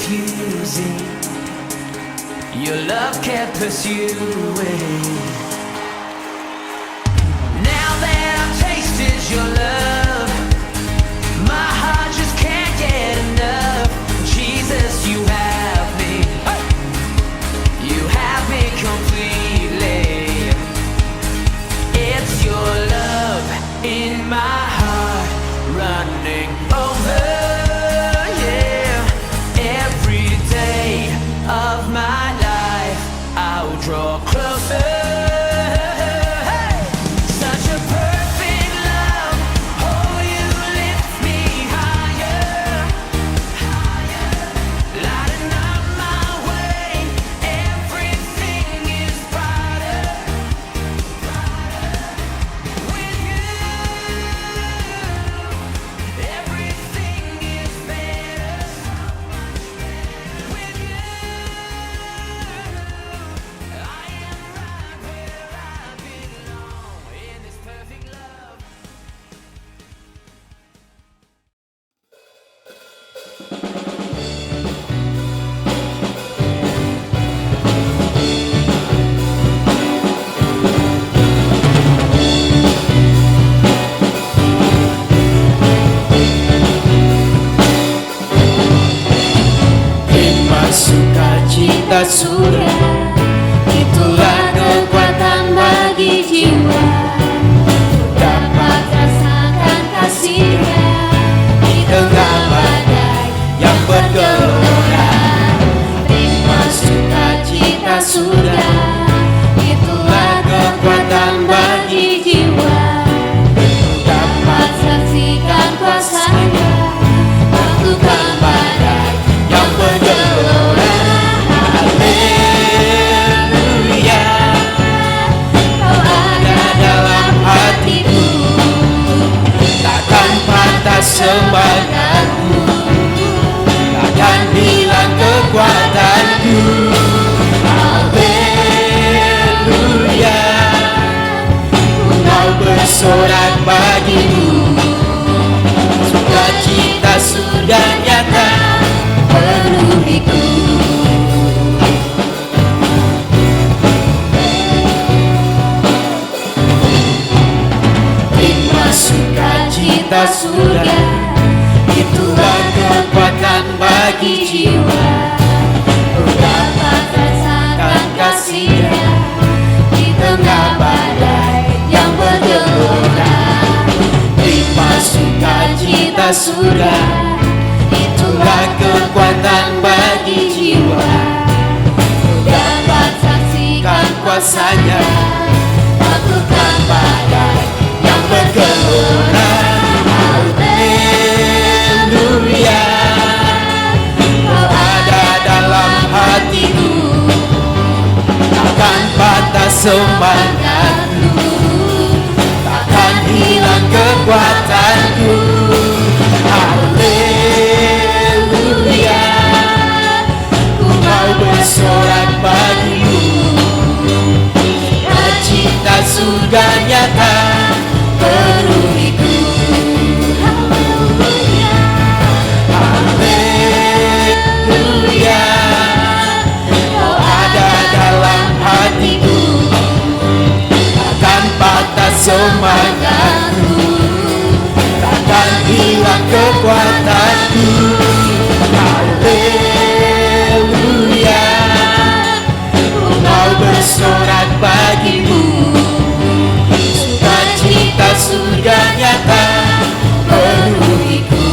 confusing. Your love kept pursuing. Now that I've tasted your love, my heart just can't get enough. Jesus, you have me. You have me completely. It's your love in my heart running over, yeah. Every day of my life I'll draw closer. Hey! Such a perfect love. Oh, you lift me higher, higher. Lighting up my way. Everything is brighter, brighter. With you, everything is better. With you, I am right where I belong in this perfect love. Terima sukacita surga, itulah kekuatan bagi jiwa. Dapat rasakan kasih-Nya di tengah badai yang bergelora. Terima sukacita surga, itulah kekuatan bagi jiwa. Dapat saksikan kuasa-Nya lakukan badai yang bergelora. Haleluya, Kau ada dalam hatiku, takkan patah semangatku, takkan hilang kekuatanku. Haleluya, Kau bersorak bagiku, sukacita surga nyata penuhiku. Terima sukacita surga, itulah kekuatan bagi jiwa. Kau dapat rasakan kasih-Nya di tengah badai yang bergelora. Terima sukacita surga, itulah kekuatan bagi jiwa. Kau dapat saksikan kuasa-Nya lakukan badai yang bergelora. Haleluya, Kau ada dalam hatiku, takkan patah semangatku, takkan hilang kekuatanku. Haleluya, Kau bersorak bagiku, cita surga nyata penuhiku. Haleluya, Kau ada dalam hatiku, takkan patah semangatku, takkan hilang kekuatanku. Haleluya, Kau bersorak bagiku, sukacita surga nyata penuhiku.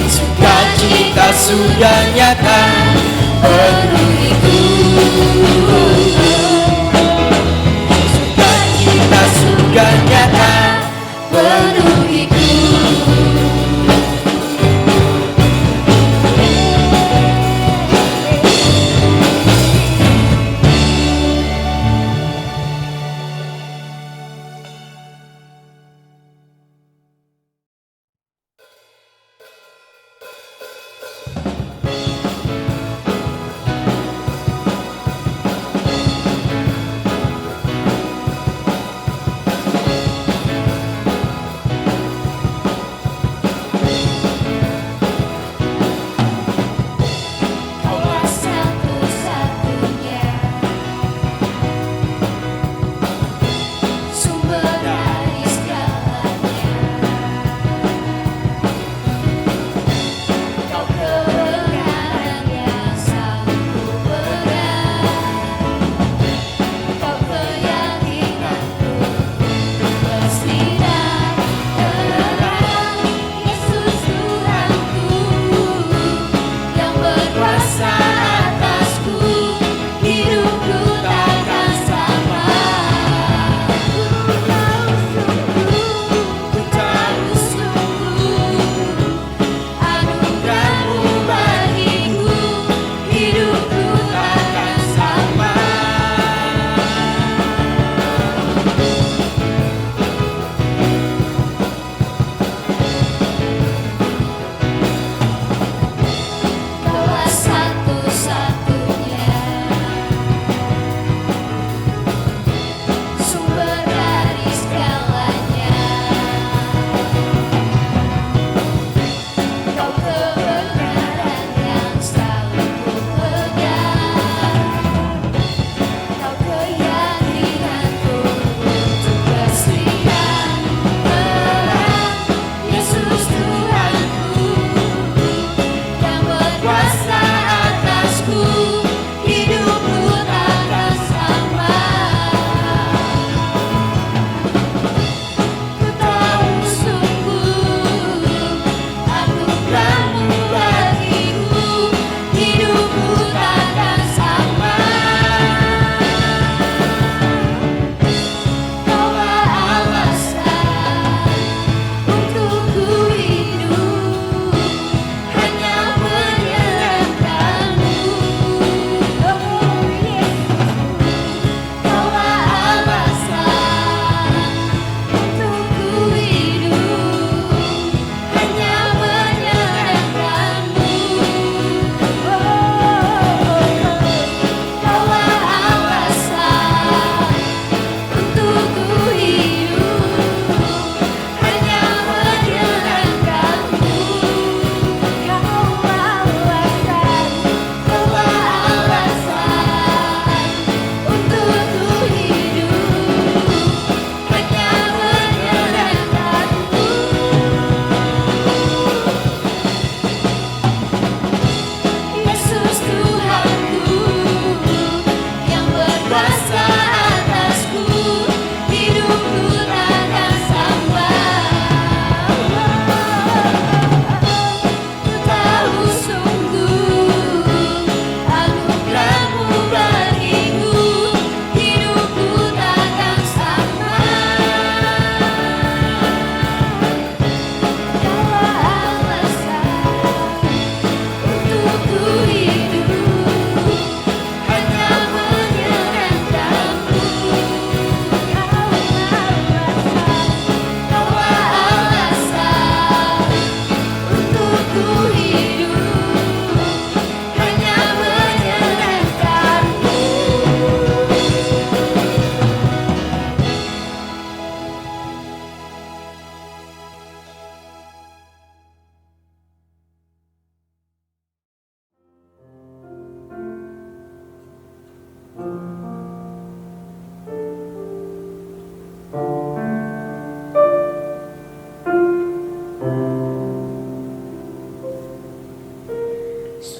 Sukacita surga nyata penuhiku. Sukacita surga nyata penuhiku.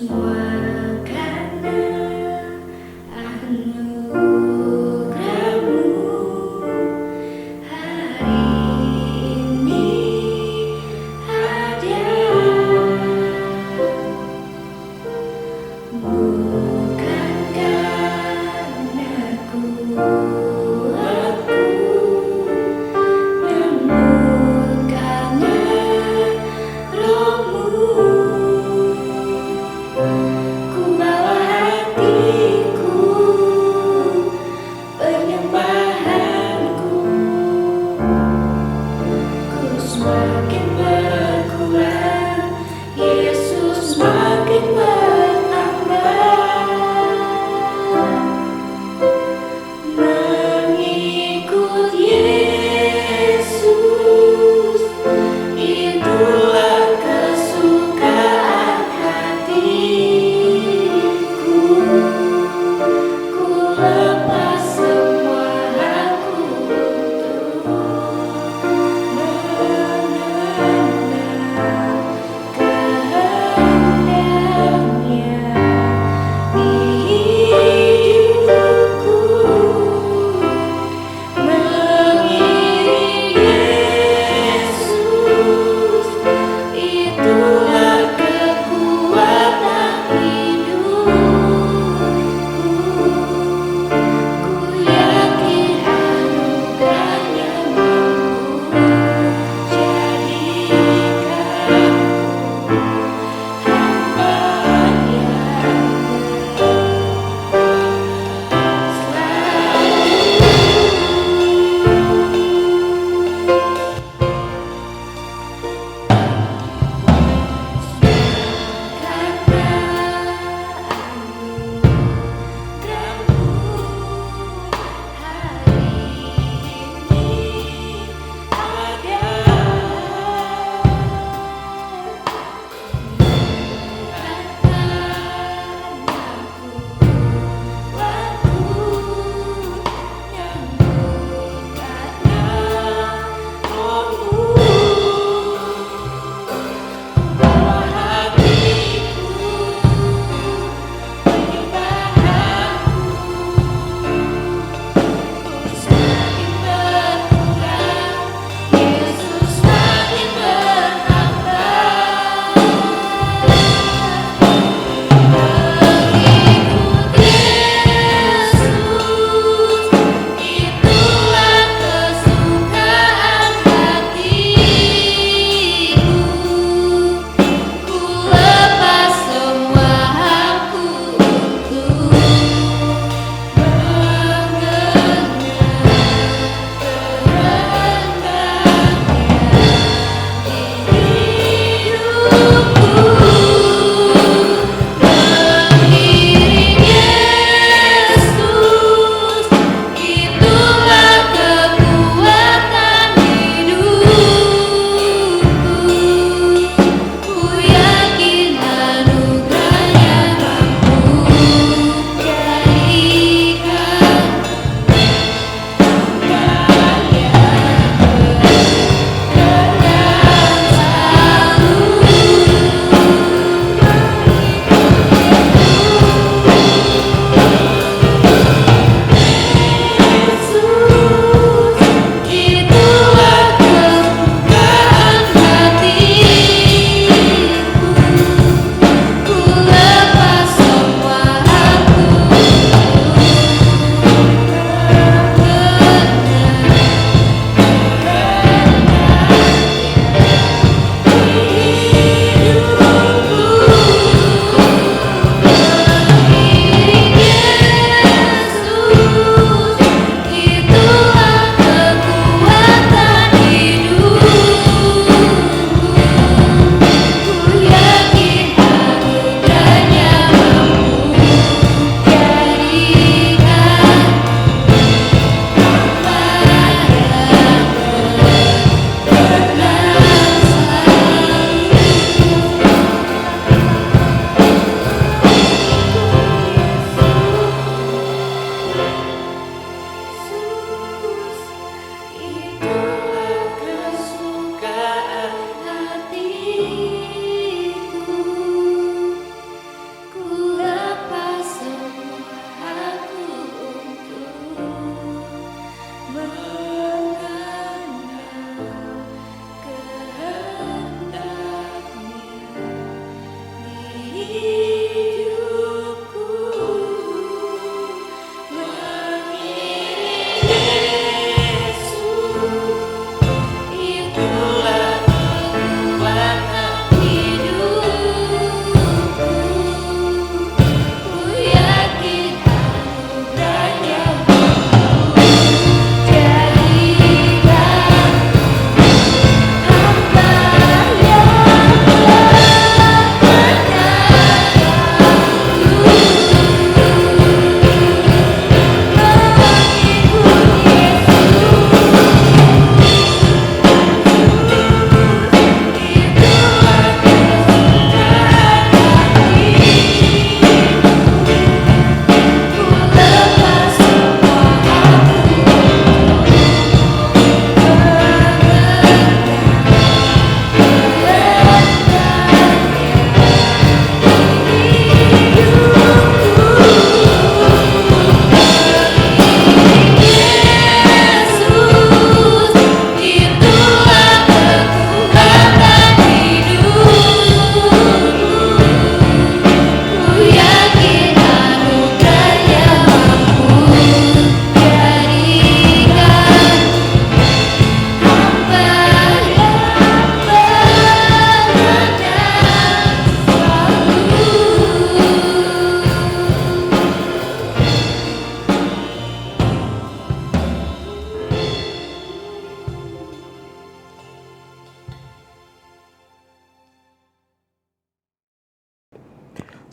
semua karena anugerahmu. Hari ini ada, bukan karena kuatku, namun karena Rohmu.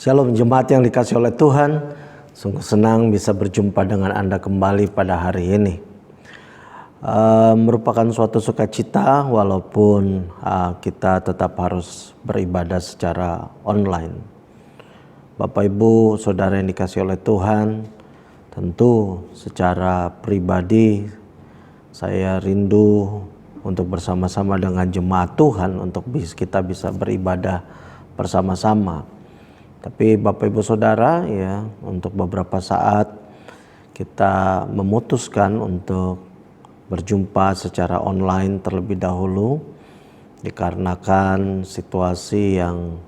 Shalom jemaat yang dikasih oleh Tuhan, sungguh senang bisa berjumpa dengan Anda kembali pada hari ini. Merupakan suatu sukacita walaupun kita tetap harus beribadah secara online. Bapak Ibu Saudara yang dikasih oleh Tuhan, tentu secara pribadi saya rindu untuk bersama-sama dengan jemaat Tuhan untuk kita bisa beribadah bersama-sama. Tapi Bapak Ibu Saudara ya, untuk beberapa saat kita memutuskan untuk berjumpa secara online terlebih dahulu dikarenakan situasi yang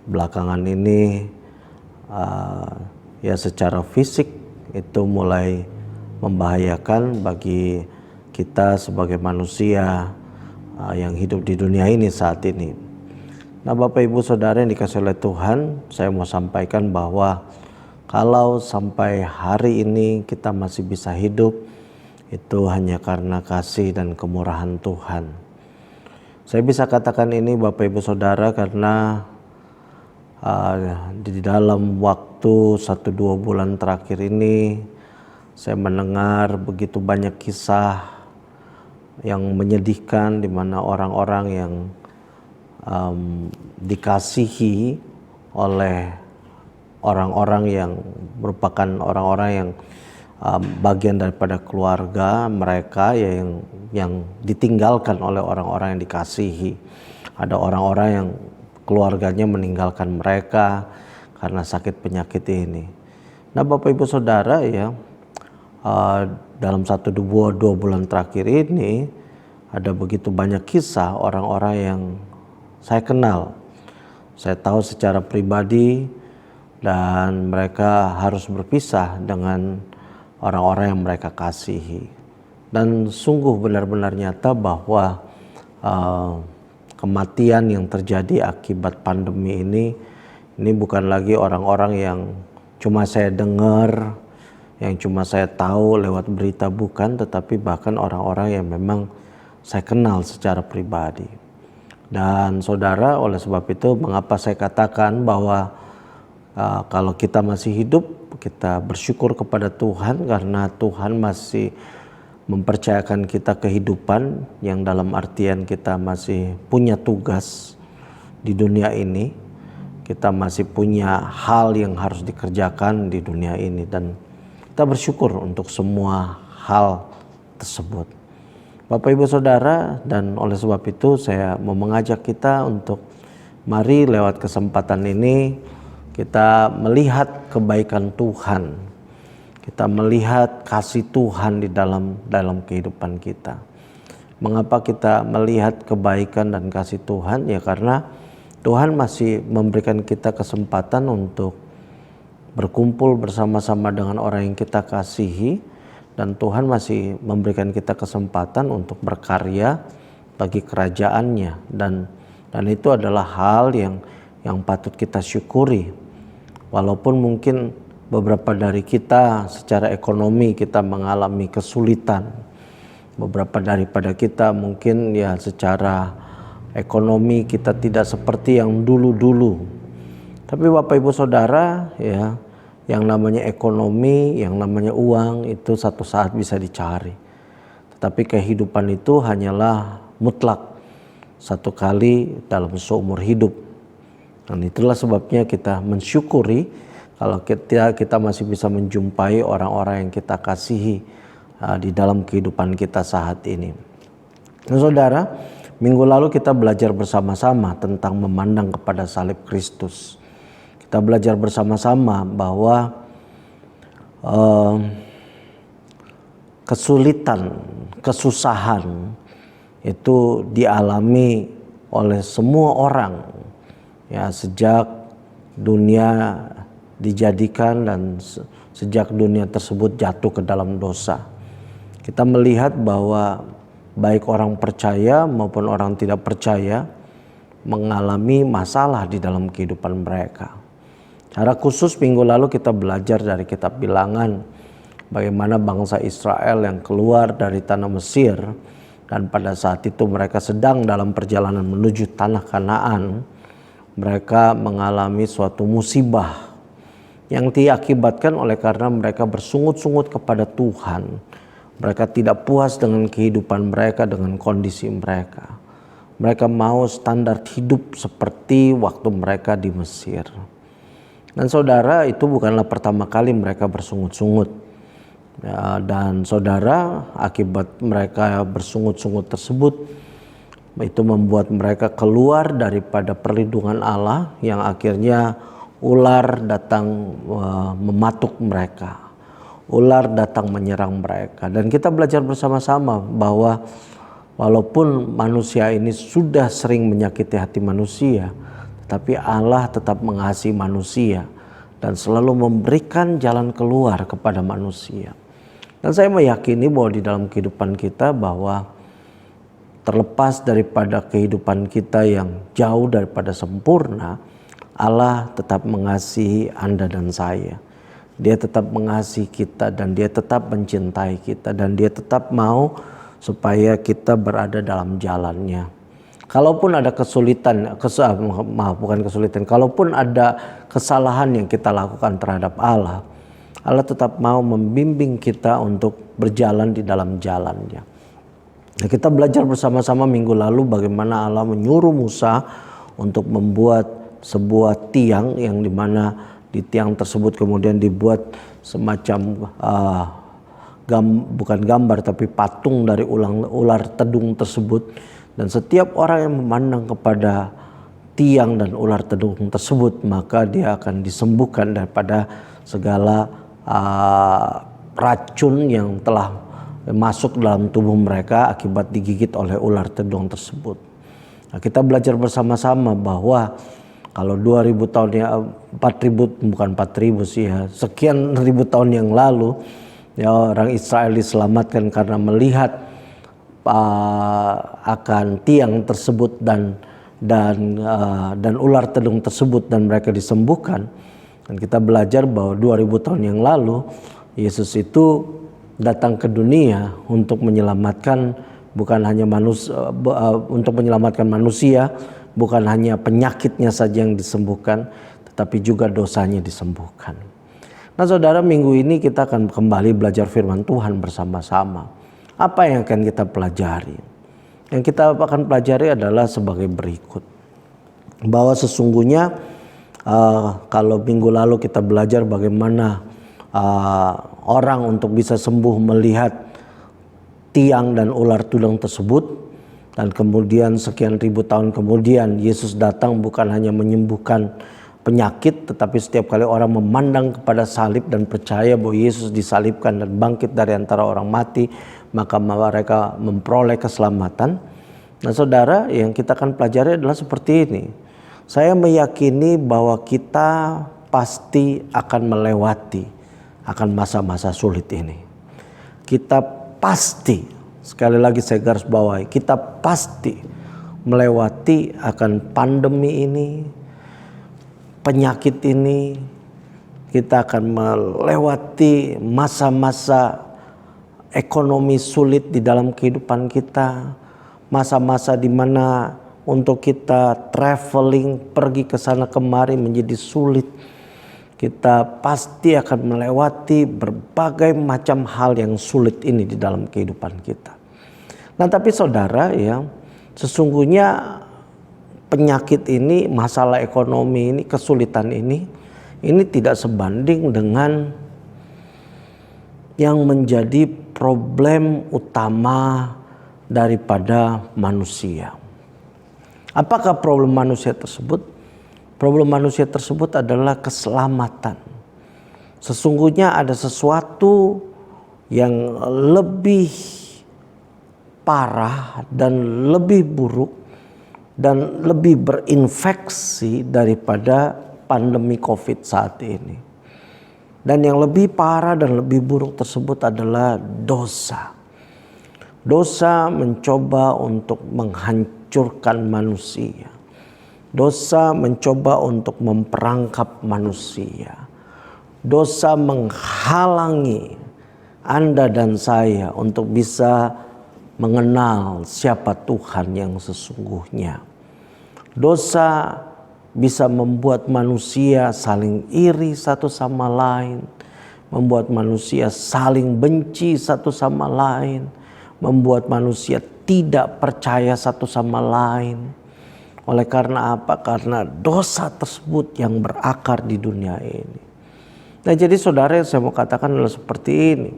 belakangan ini ya secara fisik itu mulai membahayakan bagi kita sebagai manusia yang hidup di dunia ini saat ini. Nah Bapak Ibu Saudara yang dikasih oleh Tuhan, saya mau sampaikan bahwa kalau sampai hari ini kita masih bisa hidup, itu hanya karena kasih dan kemurahan Tuhan. Saya bisa katakan ini Bapak Ibu Saudara karena di dalam waktu 1-2 bulan terakhir ini saya mendengar begitu banyak kisah yang menyedihkan di mana orang-orang yang dikasihi oleh orang-orang yang merupakan orang-orang yang bagian daripada keluarga mereka ya, yang ditinggalkan oleh orang-orang yang dikasihi. Ada orang-orang yang keluarganya meninggalkan mereka karena sakit penyakit ini. Nah Bapak Ibu Saudara ya, dalam 1-2 bulan terakhir ini ada begitu banyak kisah orang-orang yang saya kenal, saya tahu secara pribadi, dan mereka harus berpisah dengan orang-orang yang mereka kasihi. Dan sungguh benar-benar nyata bahwa kematian yang terjadi akibat pandemi ini bukan lagi orang-orang yang cuma saya dengar, yang cuma saya tahu lewat berita, bukan, tetapi bahkan orang-orang yang memang saya kenal secara pribadi. Dan saudara, oleh sebab itu mengapa saya katakan bahwa kalau kita masih hidup, kita bersyukur kepada Tuhan karena Tuhan masih mempercayakan kita kehidupan yang dalam artian kita masih punya tugas di dunia ini, kita masih punya hal yang harus dikerjakan di dunia ini, dan kita bersyukur untuk semua hal tersebut. Bapak Ibu Saudara, dan oleh sebab itu saya mau mengajak kita untuk mari lewat kesempatan ini kita melihat kebaikan Tuhan. Kita melihat kasih Tuhan di dalam kehidupan kita. Mengapa kita melihat kebaikan dan kasih Tuhan? Ya karena Tuhan masih memberikan kita kesempatan untuk berkumpul bersama-sama dengan orang yang kita kasihi. Dan Tuhan masih memberikan kita kesempatan untuk berkarya bagi kerajaannya, dan itu adalah hal yang patut kita syukuri. Walaupun mungkin beberapa dari kita secara ekonomi kita mengalami kesulitan, beberapa daripada kita mungkin ya secara ekonomi kita tidak seperti yang dulu-dulu. Tapi Bapak Ibu Saudara ya, yang namanya ekonomi, yang namanya uang itu satu saat bisa dicari. Tetapi kehidupan itu hanyalah mutlak satu kali dalam seumur hidup. Dan itulah sebabnya kita mensyukuri kalau kita masih bisa menjumpai orang-orang yang kita kasihi di dalam kehidupan kita saat ini. Nah, saudara, minggu lalu kita belajar bersama-sama tentang memandang kepada salib Kristus. Kita belajar bersama-sama bahwa kesulitan, kesusahan itu dialami oleh semua orang ya sejak dunia dijadikan dan sejak dunia tersebut jatuh ke dalam dosa. Kita melihat bahwa baik orang percaya maupun orang tidak percaya mengalami masalah di dalam kehidupan mereka. Secara khusus minggu lalu kita belajar dari kitab Bilangan bagaimana bangsa Israel yang keluar dari tanah Mesir, dan pada saat itu mereka sedang dalam perjalanan menuju tanah Kanaan. mereka mengalami suatu musibah yang diakibatkan oleh karena mereka bersungut-sungut kepada Tuhan. Mereka tidak puas dengan kehidupan mereka, dengan kondisi mereka. Mereka mau standar hidup seperti waktu mereka di Mesir. Dan saudara, itu bukanlah pertama kali mereka bersungut-sungut. Ya, dan saudara, akibat mereka bersungut-sungut tersebut, itu membuat mereka keluar daripada perlindungan Allah, yang akhirnya ular datang mematuk mereka. Ular datang menyerang mereka. Dan kita belajar bersama-sama bahwa walaupun manusia ini sudah sering menyakiti hati manusia, tetapi Allah tetap mengasihi manusia dan selalu memberikan jalan keluar kepada manusia. Dan saya meyakini bahwa di dalam kehidupan kita, bahwa terlepas daripada kehidupan kita yang jauh daripada sempurna, Allah tetap mengasihi Anda dan saya. Dia tetap mengasihi kita dan Dia tetap mencintai kita, dan Dia tetap mau supaya kita berada dalam jalannya. Kalaupun ada kesulitan, kalaupun ada kesalahan yang kita lakukan terhadap Allah, Allah tetap mau membimbing kita untuk berjalan di dalam jalannya. Nah, kita belajar bersama-sama minggu lalu bagaimana Allah menyuruh Musa untuk membuat sebuah tiang, yang dimana di tiang tersebut kemudian dibuat semacam bukan gambar tapi patung dari ular tedung tersebut. Dan setiap orang yang memandang kepada tiang dan ular tedung tersebut, maka dia akan disembuhkan daripada segala racun yang telah masuk dalam tubuh mereka akibat digigit oleh ular tedung tersebut. Nah, kita belajar bersama-sama bahwa kalau 2000 tahun ya, 4000 bukan 4000 sih ya, sekian ribu tahun yang lalu ya, orang Israel diselamatkan karena melihat akan tiang tersebut dan ular tedung tersebut, dan mereka disembuhkan. Dan kita belajar bahwa 2000 tahun yang lalu Yesus itu datang ke dunia untuk menyelamatkan bukan hanya manusia, bukan hanya penyakitnya saja yang disembuhkan, tetapi juga dosanya disembuhkan. Nah saudara, minggu ini kita akan kembali belajar firman Tuhan bersama-sama. Apa yang akan kita pelajari? Yang kita akan pelajari adalah sebagai berikut. Bahwa sesungguhnya kalau minggu lalu kita belajar bagaimana orang untuk bisa sembuh melihat tiang dan ular tedung tersebut, dan kemudian sekian ribu tahun kemudian Yesus datang bukan hanya menyembuhkan penyakit, tetapi setiap kali orang memandang kepada salib dan percaya bahwa Yesus disalibkan dan bangkit dari antara orang mati, maka mereka memperoleh keselamatan. Nah saudara, yang kita akan pelajari adalah seperti ini. Saya meyakini bahwa kita pasti akan melewati akan masa-masa sulit ini. Kita pasti, sekali lagi saya garis bawahi, kita pasti melewati akan pandemi ini, penyakit ini. Kita akan melewati masa-masa ekonomi sulit di dalam kehidupan kita, masa-masa di mana untuk kita traveling, pergi ke sana kemari menjadi sulit. Kita pasti akan melewati berbagai macam hal yang sulit ini di dalam kehidupan kita. Nah tapi saudara ya, sesungguhnya penyakit ini, masalah ekonomi ini, kesulitan ini tidak sebanding dengan yang menjadi problem utama daripada manusia. Apakah problem manusia tersebut? Problem manusia tersebut adalah keselamatan. Sesungguhnya ada sesuatu yang lebih parah dan lebih buruk dan lebih berinfeksi daripada pandemi COVID saat ini. Dan yang lebih parah dan lebih buruk tersebut adalah dosa. Dosa mencoba untuk menghancurkan manusia. Dosa mencoba untuk memperangkap manusia. Dosa menghalangi Anda dan saya untuk bisa mengenal siapa Tuhan yang sesungguhnya. Dosa bisa membuat manusia saling iri satu sama lain, membuat manusia saling benci satu sama lain, membuat manusia tidak percaya satu sama lain. Oleh karena apa? Karena dosa tersebut yang berakar di dunia ini. Nah, jadi saudara, yang saya mau katakan adalah seperti ini,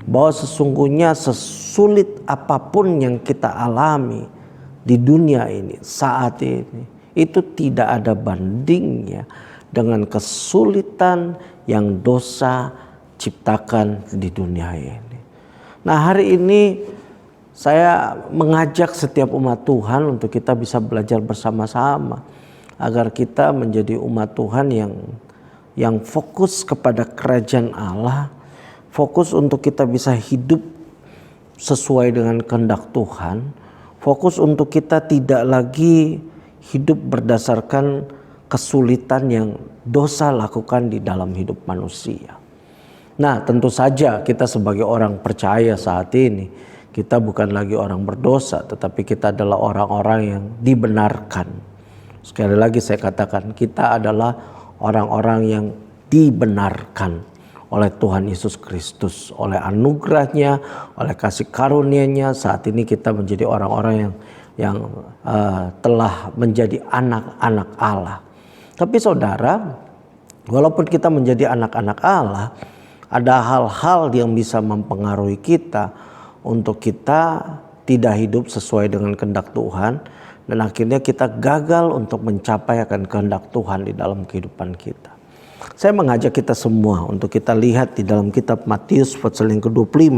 bahwa sesungguhnya sesulit apapun yang kita alami di dunia ini saat ini, itu tidak ada bandingnya dengan kesulitan yang dosa ciptakan di dunia ini. Nah, hari ini saya mengajak setiap umat Tuhan untuk kita bisa belajar bersama-sama agar kita menjadi umat Tuhan yang fokus kepada kerajaan Allah, fokus untuk kita bisa hidup sesuai dengan kehendak Tuhan, fokus untuk kita tidak lagi hidup berdasarkan kesulitan yang dosa lakukan di dalam hidup manusia. Nah, tentu saja kita sebagai orang percaya saat ini, kita bukan lagi orang berdosa, tetapi kita adalah orang-orang yang dibenarkan. Sekali lagi saya katakan, kita adalah orang-orang yang dibenarkan oleh Tuhan Yesus Kristus, oleh anugerahnya, oleh kasih karunia-Nya. Saat ini kita menjadi orang-orang yang telah menjadi anak-anak Allah. Tapi saudara, walaupun kita menjadi anak-anak Allah, ada hal-hal yang bisa mempengaruhi kita untuk kita tidak hidup sesuai dengan kehendak Tuhan, dan akhirnya kita gagal untuk mencapai akan kehendak Tuhan di dalam kehidupan kita. Saya mengajak kita semua untuk kita lihat di dalam kitab Matius pasal yang ke-25.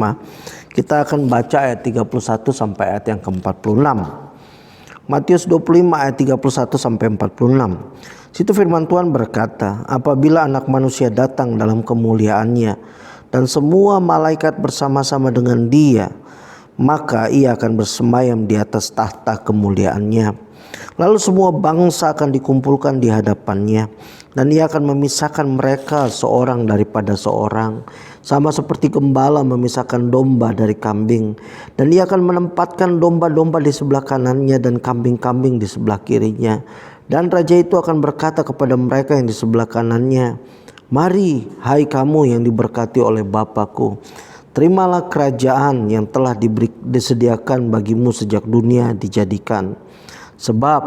Kita akan baca ayat 31 sampai ayat yang ke-46. Matius 25 ayat 31 sampai 46. Situ firman Tuhan berkata, apabila Anak Manusia datang dalam kemuliaannya dan semua malaikat bersama-sama dengan Dia, maka Ia akan bersemayam di atas tahta kemuliaannya. Lalu semua bangsa akan dikumpulkan di hadapannya, dan Ia akan memisahkan mereka seorang daripada seorang, sama seperti gembala memisahkan domba dari kambing. Dan Ia akan menempatkan domba-domba di sebelah kanannya dan kambing-kambing di sebelah kirinya. Dan Raja itu akan berkata kepada mereka yang di sebelah kanannya, mari, hai kamu yang diberkati oleh Bapa-Ku, terimalah kerajaan yang telah disediakan bagimu sejak dunia dijadikan. Sebab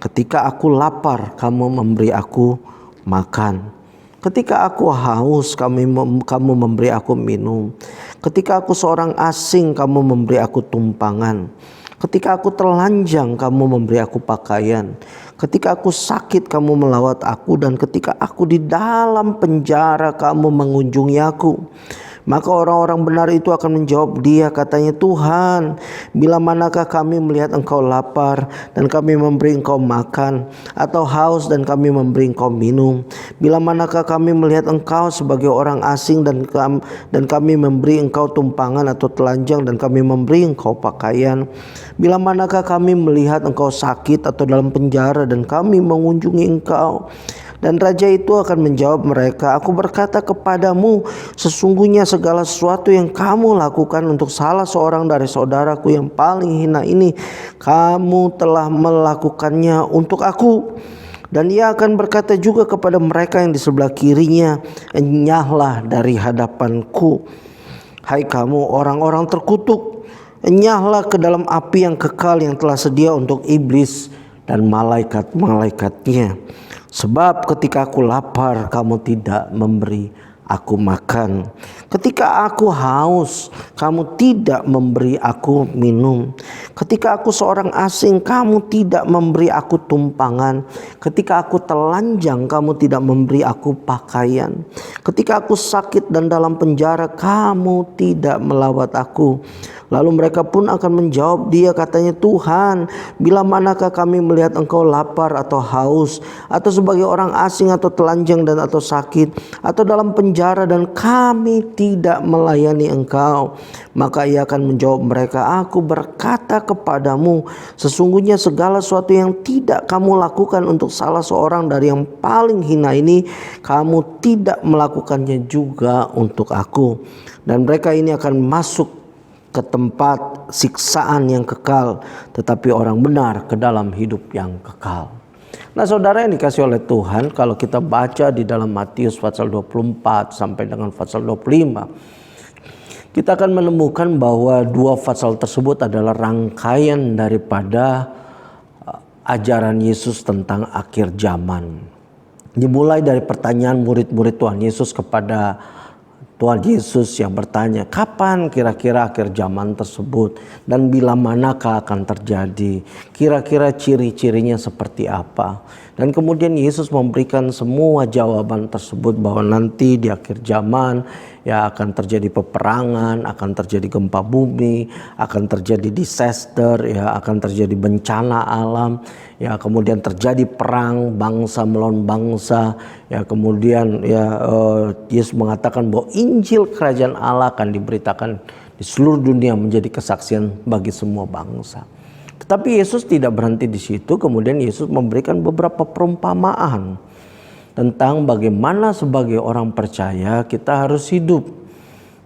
ketika aku lapar, kamu memberi aku makan. Ketika aku haus, kamu memberi aku minum. Ketika aku seorang asing, kamu memberi aku tumpangan. Ketika aku telanjang, kamu memberi aku pakaian. Ketika aku sakit, kamu melawat aku. Dan ketika aku di dalam penjara, kamu mengunjungi aku. Maka orang-orang benar itu akan menjawab Dia, katanya, Tuhan, bila manakah kami melihat Engkau lapar dan kami memberi Engkau makan, atau haus dan kami memberi Engkau minum? Bila manakah kami melihat Engkau sebagai orang asing dan kami memberi Engkau tumpangan, atau telanjang dan kami memberi Engkau pakaian? Bila manakah kami melihat Engkau sakit atau dalam penjara dan kami mengunjungi Engkau? Dan Raja itu akan menjawab mereka, aku berkata kepadamu, sesungguhnya segala sesuatu yang kamu lakukan untuk salah seorang dari saudaraku yang paling hina ini, kamu telah melakukannya untuk aku. Dan Ia akan berkata juga kepada mereka yang di sebelah kirinya, enyahlah dari hadapanku, hai kamu orang-orang terkutuk, enyahlah ke dalam api yang kekal yang telah sedia untuk iblis dan malaikat-malaikatnya. Sebab ketika aku lapar, kamu tidak memberi aku makan. Ketika aku haus, kamu tidak memberi aku minum. Ketika aku seorang asing, kamu tidak memberi aku tumpangan. Ketika aku telanjang, kamu tidak memberi aku pakaian. Ketika aku sakit dan dalam penjara, kamu tidak melawat aku. Lalu mereka pun akan menjawab Dia, katanya, Tuhan, bila manakah kami melihat Engkau lapar atau haus, atau sebagai orang asing atau telanjang dan atau sakit, atau dalam penjara dan kami tidak melayani Engkau? Maka Ia akan menjawab mereka, aku berkata kepadamu, sesungguhnya segala sesuatu yang tidak kamu lakukan untuk salah seorang dari yang paling hina ini, kamu tidak melakukannya juga untuk aku. Dan mereka ini akan masuk ke tempat siksaan yang kekal, tetapi orang benar ke dalam hidup yang kekal. Nah saudara yang dikasih oleh Tuhan, kalau kita baca di dalam Matius pasal 24 sampai dengan pasal 25, kita akan menemukan bahwa dua pasal tersebut adalah rangkaian daripada ajaran Yesus tentang akhir zaman. Dimulai dari pertanyaan murid-murid Tuhan Yesus kepada Tuhan Yesus yang bertanya, kapan kira-kira akhir zaman tersebut dan bila manakah akan terjadi? Kira-kira ciri-cirinya seperti apa? Dan kemudian Yesus memberikan semua jawaban tersebut bahwa nanti di akhir zaman ya akan terjadi peperangan, akan terjadi gempa bumi, akan terjadi disaster, ya akan terjadi bencana alam, ya kemudian terjadi perang bangsa melawan bangsa, ya kemudian Yesus mengatakan bahwa Injil Kerajaan Allah akan diberitakan di seluruh dunia menjadi kesaksian bagi semua bangsa. Tetapi Yesus tidak berhenti di situ. Kemudian Yesus memberikan beberapa perumpamaan tentang bagaimana sebagai orang percaya kita harus hidup.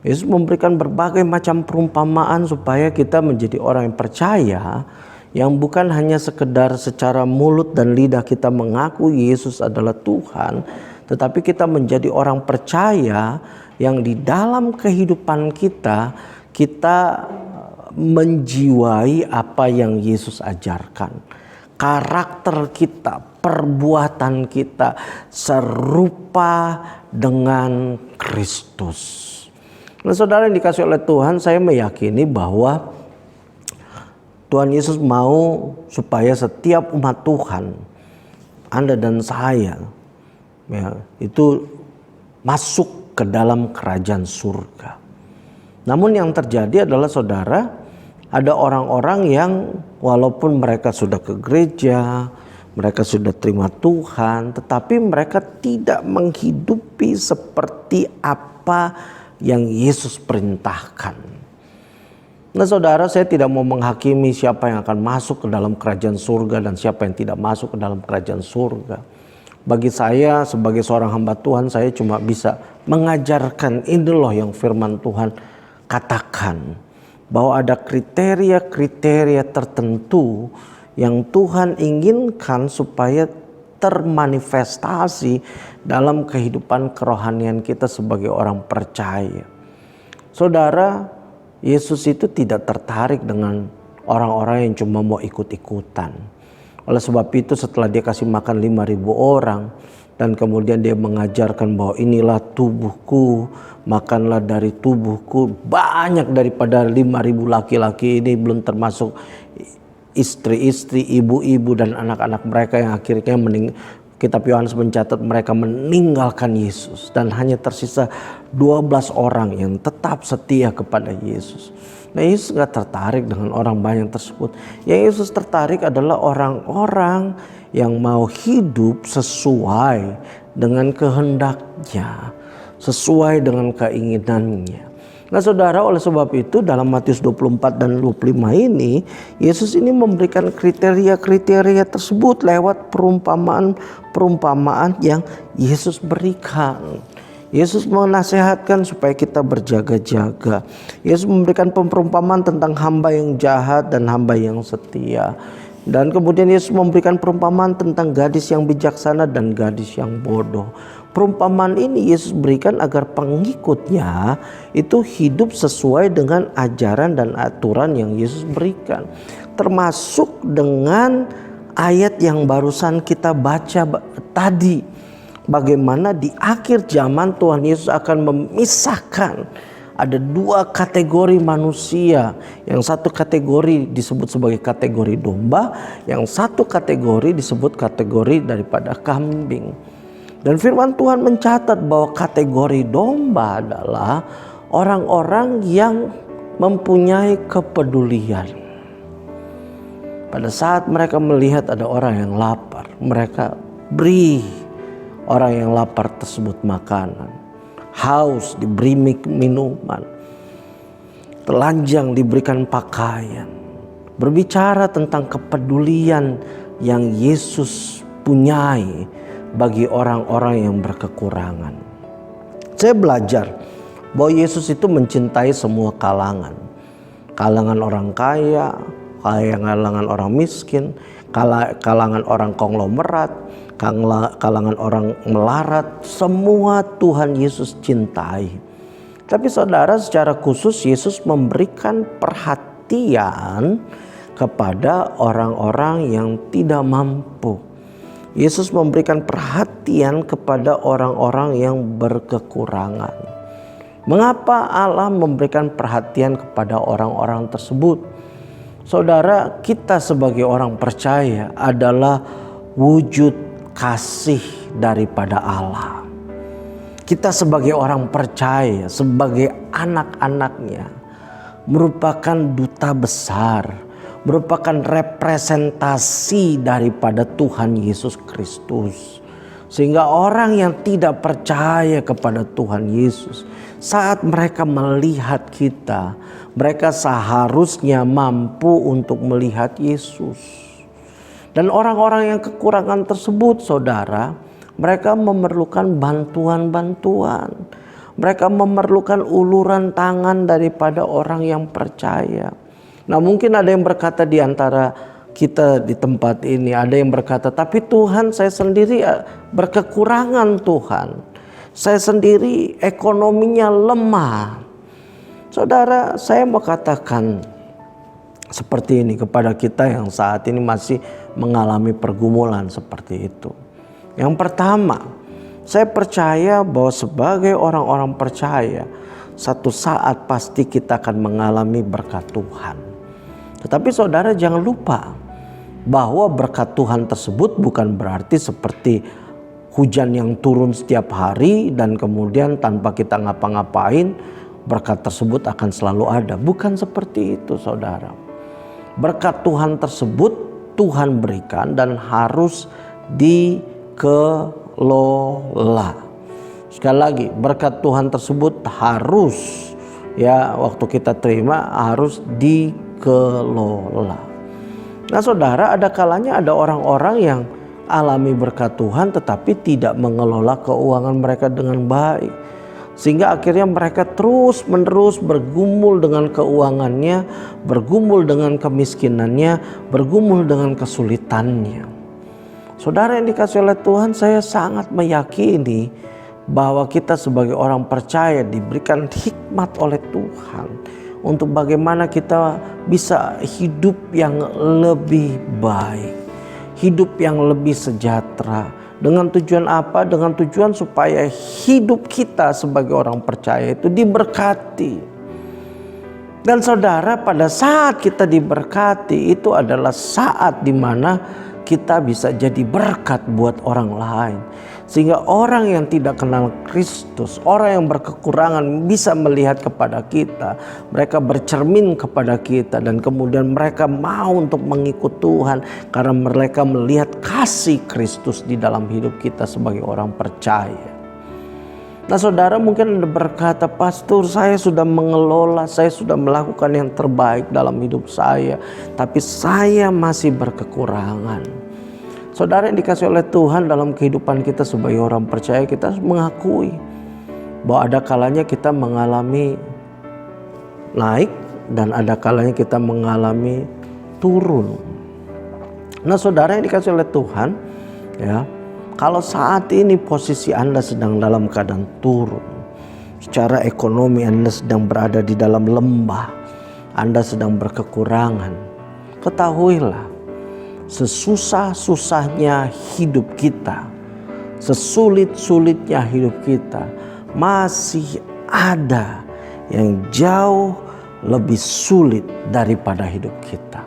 Yesus memberikan berbagai macam perumpamaan supaya kita menjadi orang yang percaya, yang bukan hanya sekedar secara mulut dan lidah kita mengaku Yesus adalah Tuhan, tetapi kita menjadi orang percaya yang di dalam kehidupan kita menjiwai apa yang Yesus ajarkan. Karakter kita, perbuatan kita serupa dengan Kristus. Nah saudara yang dikasih oleh Tuhan, saya meyakini bahwa Tuhan Yesus mau supaya setiap umat Tuhan, Anda dan saya, ya, itu masuk ke dalam kerajaan surga. Namun yang terjadi adalah saudara, ada orang-orang yang walaupun mereka sudah ke gereja, mereka sudah terima Tuhan, tetapi mereka tidak menghidupi seperti apa yang Yesus perintahkan. Nah saudara, saya tidak mau menghakimi siapa yang akan masuk ke dalam kerajaan surga dan siapa yang tidak masuk ke dalam kerajaan surga. Bagi saya sebagai seorang hamba Tuhan, saya cuma bisa mengajarkan ini loh yang firman Tuhan katakan, bahwa ada kriteria-kriteria tertentu yang Tuhan inginkan supaya termanifestasi dalam kehidupan kerohanian kita sebagai orang percaya. Saudara, Yesus itu tidak tertarik dengan orang-orang yang cuma mau ikut-ikutan. Oleh sebab itu setelah dia kasih makan 5.000 orang dan kemudian dia mengajarkan bahwa inilah tubuhku, makanlah dari tubuhku, banyak daripada 5.000 laki-laki ini, belum termasuk istri-istri, ibu-ibu dan anak-anak mereka yang akhirnya Kitab Yohanes mencatat mereka meninggalkan Yesus dan hanya tersisa 12 orang yang tetap setia kepada Yesus. Nah Yesus gak tertarik dengan orang banyak tersebut. Yang Yesus tertarik adalah orang-orang yang mau hidup sesuai dengan kehendaknya, sesuai dengan keinginannya. Nah saudara, oleh sebab itu dalam Matius 24 dan 25 ini, Yesus ini memberikan kriteria-kriteria tersebut lewat perumpamaan yang Yesus berikan. Yesus menasihatkan supaya kita berjaga-jaga. Yesus memberikan perumpamaan tentang hamba yang jahat dan hamba yang setia. Dan kemudian Yesus memberikan perumpamaan tentang gadis yang bijaksana dan gadis yang bodoh. Perumpamaan ini Yesus berikan agar pengikutnya itu hidup sesuai dengan ajaran dan aturan yang Yesus berikan. Termasuk dengan ayat yang barusan kita baca tadi. Bagaimana di akhir zaman Tuhan Yesus akan memisahkan. Ada dua kategori manusia. Yang satu kategori disebut sebagai kategori domba. Yang satu kategori disebut kategori daripada kambing. Dan firman Tuhan mencatat bahwa kategori domba adalah orang-orang yang mempunyai kepedulian. Pada saat mereka melihat ada orang yang lapar, mereka beri orang yang lapar tersebut makanan. Haus diberi minuman, telanjang diberikan pakaian. Berbicara tentang kepedulian yang Yesus punyai bagi orang-orang yang berkekurangan. Saya belajar bahwa Yesus itu mencintai semua kalangan. Kalangan orang kaya, kalangan orang miskin, kalangan orang konglomerat, kalangan orang melarat, semua Tuhan Yesus cintai. Tapi saudara, secara khusus Yesus memberikan perhatian kepada orang-orang yang tidak mampu. Yesus memberikan perhatian kepada orang-orang yang berkekurangan. Mengapa Allah memberikan perhatian kepada orang-orang tersebut? Saudara, kita sebagai orang percaya adalah wujud kasih daripada Allah. Kita sebagai orang percaya, sebagai anak-anaknya, merupakan duta besar, merupakan representasi daripada Tuhan Yesus Kristus. Sehingga orang yang tidak percaya kepada Tuhan Yesus, saat mereka melihat kita, mereka seharusnya mampu untuk melihat Yesus. Dan orang-orang yang kekurangan tersebut, saudara, mereka memerlukan bantuan-bantuan. Mereka memerlukan uluran tangan daripada orang yang percaya. Nah, mungkin ada yang berkata di antara kita di tempat ini, ada yang berkata, tapi Tuhan, saya sendiri berkekurangan Tuhan. Saya sendiri ekonominya lemah. Saudara, saya mau katakan seperti ini kepada kita yang saat ini masih mengalami pergumulan seperti itu. Yang pertama, saya percaya bahwa sebagai orang-orang percaya, satu saat pasti kita akan mengalami berkat Tuhan. Tetapi saudara jangan lupa bahwa berkat Tuhan tersebut bukan berarti seperti hujan yang turun setiap hari dan kemudian tanpa kita ngapa-ngapain berkat tersebut akan selalu ada. Bukan seperti itu, saudara. Berkat Tuhan tersebut Tuhan berikan dan harus dikelola. Sekali lagi, berkat Tuhan tersebut harus, ya, waktu kita terima harus dikelola. Nah, saudara, ada kalanya ada orang-orang yang alami berkat Tuhan tetapi tidak mengelola keuangan mereka dengan baik, sehingga akhirnya mereka terus-menerus bergumul dengan keuangannya, bergumul dengan kemiskinannya, bergumul dengan kesulitannya. Saudara yang dikasihi oleh Tuhan, saya sangat meyakini bahwa kita sebagai orang percaya diberikan hikmat oleh Tuhan untuk bagaimana kita bisa hidup yang lebih baik, hidup yang lebih sejahtera. Dengan tujuan apa? Dengan tujuan supaya hidup kita sebagai orang percaya itu diberkati. Dan saudara, pada saat kita diberkati itu adalah saat dimana kita bisa jadi berkat buat orang lain. Sehingga orang yang tidak kenal Kristus, orang yang berkekurangan bisa melihat kepada kita. Mereka bercermin kepada kita dan kemudian mereka mau untuk mengikut Tuhan. Karena mereka melihat kasih Kristus di dalam hidup kita sebagai orang percaya. Nah, saudara mungkin Anda berkata, pastor, saya sudah mengelola, saya sudah melakukan yang terbaik dalam hidup saya. Tapi saya masih berkekurangan. Saudara yang dikasih oleh Tuhan, dalam kehidupan kita sebagai orang percaya, kita harus mengakui bahwa ada kalanya kita mengalami naik dan ada kalanya kita mengalami turun. Nah, saudara yang dikasih oleh Tuhan, ya, kalau saat ini posisi Anda sedang dalam keadaan turun, secara ekonomi Anda sedang berada di dalam lembah, Anda sedang berkekurangan, ketahuilah, sesusah-susahnya hidup kita, sesulit-sulitnya hidup kita, masih ada yang jauh lebih sulit daripada hidup kita.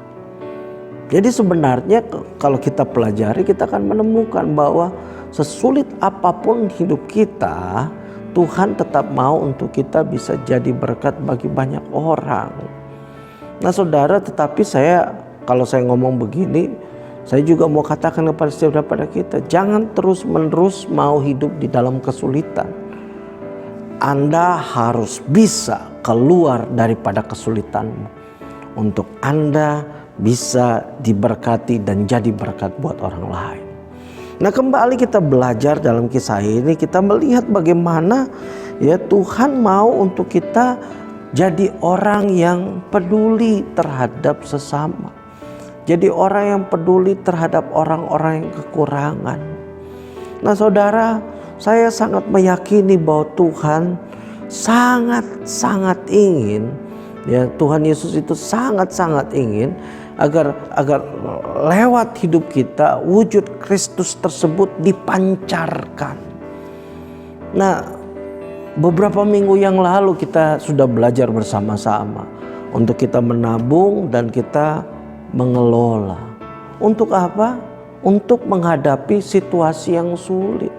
Jadi sebenarnya kalau kita pelajari, kita akan menemukan bahwa sesulit apapun hidup kita, Tuhan tetap mau untuk kita bisa jadi berkat bagi banyak orang. Nah, saudara, tetapi kalau saya ngomong begini, saya juga mau katakan kepada setiap daripada kita, jangan terus-menerus mau hidup di dalam kesulitan. Anda harus bisa keluar daripada kesulitanmu untuk Anda bisa diberkati dan jadi berkat buat orang lain. Nah, kembali kita belajar dalam kisah ini, kita melihat bagaimana ya Tuhan mau untuk kita jadi orang yang peduli terhadap sesama. Jadi orang yang peduli terhadap orang-orang yang kekurangan. Nah saudara, saya sangat meyakini bahwa Tuhan sangat-sangat ingin, ya Tuhan Yesus itu sangat-sangat ingin agar lewat hidup kita wujud Kristus tersebut dipancarkan. Nah, beberapa minggu yang lalu kita sudah belajar bersama-sama untuk kita menabung dan kita mengelola. Untuk apa? Untuk menghadapi situasi yang sulit.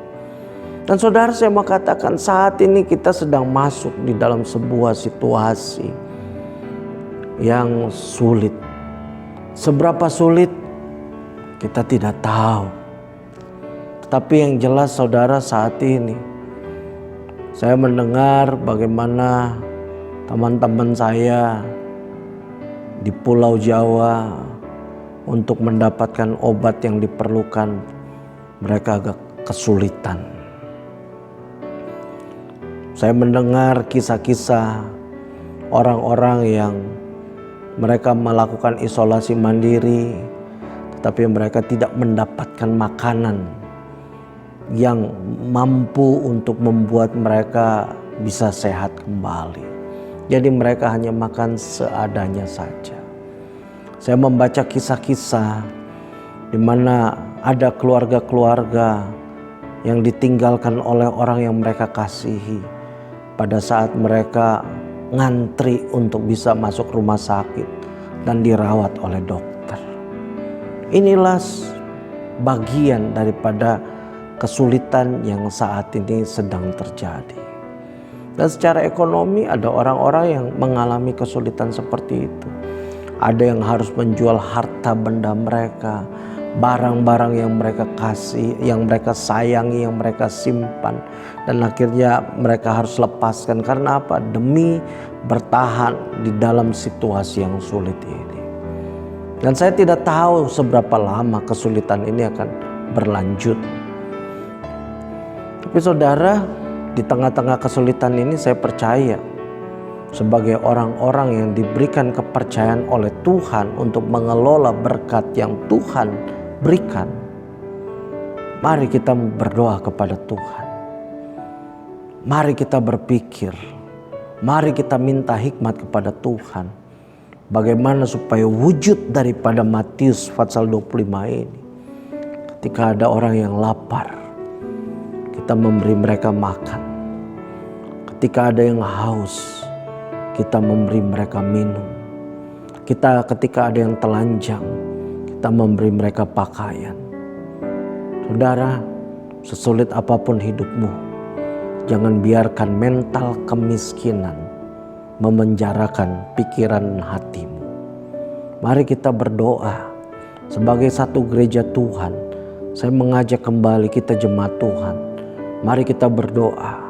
Dan saudara, saya mau katakan saat ini kita sedang masuk di dalam sebuah situasi yang sulit. Seberapa sulit kita tidak tahu. Tetapi yang jelas saudara, saat ini saya mendengar bagaimana teman-teman saya di Pulau Jawa untuk mendapatkan obat yang diperlukan, mereka agak kesulitan. Saya mendengar kisah-kisah orang-orang yang mereka melakukan isolasi mandiri, tetapi mereka tidak mendapatkan makanan yang mampu untuk membuat mereka bisa sehat kembali. Jadi mereka hanya makan seadanya saja. Saya membaca kisah-kisah di mana ada keluarga-keluarga yang ditinggalkan oleh orang yang mereka kasihi pada saat mereka ngantri untuk bisa masuk rumah sakit dan dirawat oleh dokter. Inilah bagian daripada kesulitan yang saat ini sedang terjadi. Dan secara ekonomi ada orang-orang yang mengalami kesulitan seperti itu. Ada yang harus menjual harta benda mereka, barang-barang yang mereka kasih, yang mereka sayangi, yang mereka simpan. Dan akhirnya mereka harus lepaskan. Karena apa? Demi bertahan di dalam situasi yang sulit ini. Dan saya tidak tahu seberapa lama kesulitan ini akan berlanjut. Tapi saudara, di tengah-tengah kesulitan ini saya percaya sebagai orang-orang yang diberikan kepercayaan oleh Tuhan untuk mengelola berkat yang Tuhan berikan. Mari kita berdoa kepada Tuhan. Mari kita berpikir. Mari kita minta hikmat kepada Tuhan. Bagaimana supaya wujud daripada Matius pasal 25 ini. Ketika ada orang yang lapar, kita memberi mereka makan. Ketika ada yang haus, kita memberi mereka minum. Ketika ada yang telanjang, kita memberi mereka pakaian. Saudara, sesulit apapun hidupmu, jangan biarkan mental kemiskinan memenjarakan pikiran dan hatimu. Mari kita berdoa sebagai satu gereja Tuhan. Saya mengajak kembali kita jemaat Tuhan. Mari kita berdoa,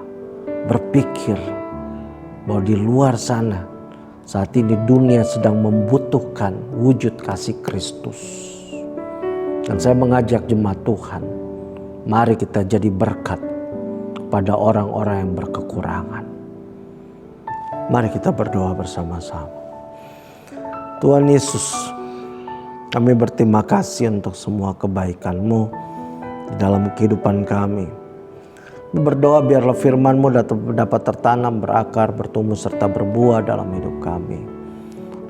berpikir bahwa di luar sana saat ini dunia sedang membutuhkan wujud kasih Kristus. Dan saya mengajak jemaat Tuhan, mari kita jadi berkat kepada orang-orang yang berkekurangan. Mari kita berdoa bersama-sama. Tuhan Yesus, kami berterima kasih untuk semua kebaikan-Mu di dalam kehidupan kami. Berdoa biarlah firman-Mu dapat tertanam, berakar, bertumbuh serta berbuah dalam hidup kami.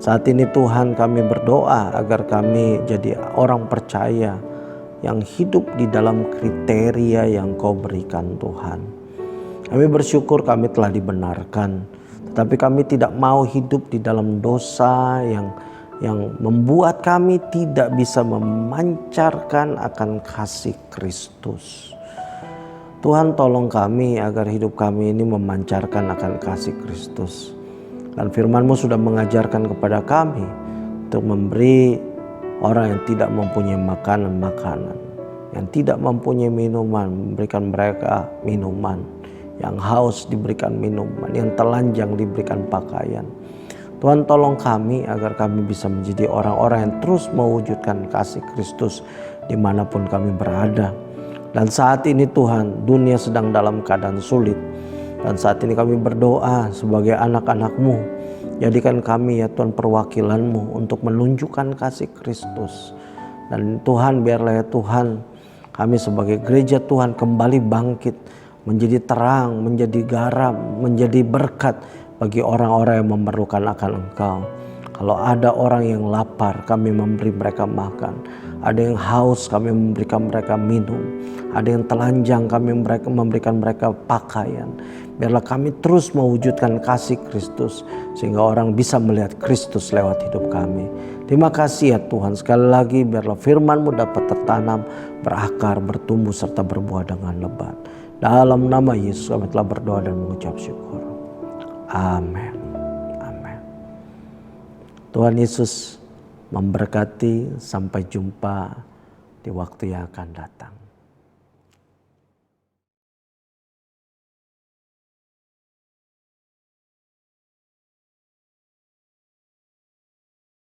Saat ini Tuhan, kami berdoa agar kami jadi orang percaya yang hidup di dalam kriteria yang Kau berikan Tuhan. Kami bersyukur kami telah dibenarkan, tetapi kami tidak mau hidup di dalam dosa yang membuat kami tidak bisa memancarkan akan kasih Kristus. Tuhan, tolong kami agar hidup kami ini memancarkan akan kasih Kristus. Dan firman-Mu sudah mengajarkan kepada kami untuk memberi orang yang tidak mempunyai makanan, yang tidak mempunyai minuman, memberikan mereka minuman, yang haus diberikan minuman, yang telanjang diberikan pakaian. Tuhan, tolong kami agar kami bisa menjadi orang-orang yang terus mewujudkan kasih Kristus dimanapun kami berada. Dan saat ini Tuhan, dunia sedang dalam keadaan sulit. Dan saat ini kami berdoa sebagai anak-anak-Mu Jadikan kami ya Tuhan perwakilan-Mu untuk menunjukkan kasih Kristus. Dan Tuhan, biarlah ya Tuhan, kami sebagai gereja Tuhan kembali bangkit, menjadi terang, menjadi garam, menjadi berkat bagi orang-orang yang memerlukan akan Engkau. Kalau ada orang yang lapar, kami memberi mereka makan. Ada yang haus, kami memberikan mereka minum. Ada yang telanjang, kami memberikan mereka pakaian. Biarlah kami terus mewujudkan kasih Kristus, sehingga orang bisa melihat Kristus lewat hidup kami. Terima kasih ya Tuhan, sekali lagi biarlah firman-Mu dapat tertanam, berakar, bertumbuh, serta berbuah dengan lebat. Dalam nama Yesus kami telah berdoa dan mengucap syukur. Amin. Amin. Tuhan Yesus memberkati. Sampai jumpa di waktu yang akan datang.